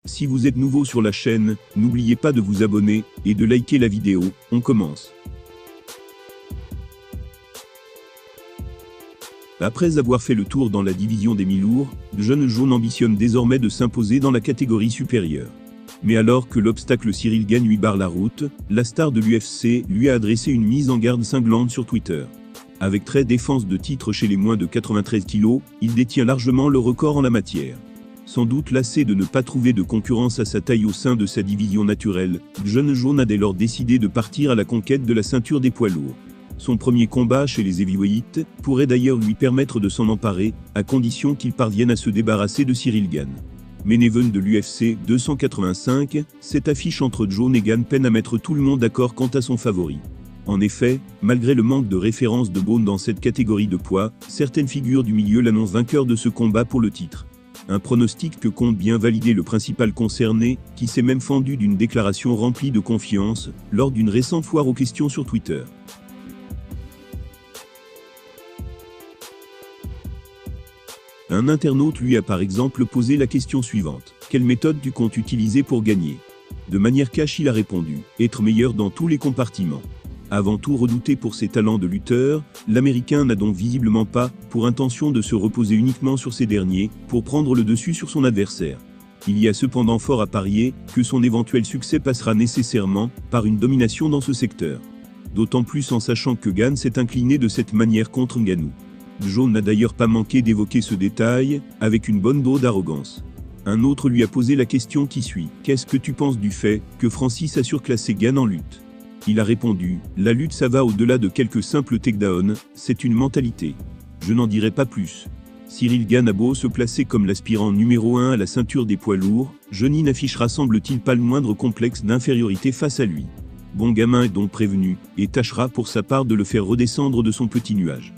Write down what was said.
Si vous êtes nouveau sur la chaîne, n'oubliez pas de vous abonner et de liker la vidéo. On commence. Après avoir fait le tour dans la division des mi-lourds, le jeune jaune ambitionne désormais de s'imposer dans la catégorie supérieure. Mais alors que l'obstacle Ciryl Gane lui barre la route, la star de l'UFC lui a adressé une mise en garde cinglante sur Twitter. Avec 13 défenses de titre chez les moins de 93 kg, il détient largement le record en la matière. Sans doute lassé de ne pas trouver de concurrence à sa taille au sein de sa division naturelle, le jeune jaune a dès lors décidé de partir à la conquête de la ceinture des poids lourds. Son premier combat chez les heavyweights pourrait d'ailleurs lui permettre de s'en emparer, à condition qu'il parvienne à se débarrasser de Ciryl Gane. Main event de l'UFC 285, cette affiche entre Jaune et Gane peine à mettre tout le monde d'accord quant à son favori. En effet, malgré le manque de référence de Bone dans cette catégorie de poids, certaines figures du milieu l'annoncent vainqueur de ce combat pour le titre. Un pronostic que compte bien valider le principal concerné, qui s'est même fendu d'une déclaration remplie de confiance, lors d'une récente foire aux questions sur Twitter. Un internaute lui a par exemple posé la question suivante. Quelle méthode tu comptes utiliser pour gagner? De manière cash, il a répondu. Être meilleur dans tous les compartiments. Avant tout redouté pour ses talents de lutteur, l'Américain n'a donc visiblement pas pour intention de se reposer uniquement sur ces derniers pour prendre le dessus sur son adversaire. Il y a cependant fort à parier que son éventuel succès passera nécessairement par une domination dans ce secteur. D'autant plus en sachant que Gane s'est incliné de cette manière contre Ngannou. Jaune n'a d'ailleurs pas manqué d'évoquer ce détail, avec une bonne dose d'arrogance. Un autre lui a posé la question qui suit. Qu'est-ce que tu penses du fait que Francis a surclassé Gane en lutte? Il a répondu, la lutte ça va au-delà de quelques simples takedowns, c'est une mentalité. Je n'en dirai pas plus. Ciryl Gane a beau se placer comme l'aspirant numéro 1 à la ceinture des poids lourds, Johnny n'affichera semble-t-il pas le moindre complexe d'infériorité face à lui. Bon gamin est donc prévenu, et tâchera pour sa part de le faire redescendre de son petit nuage.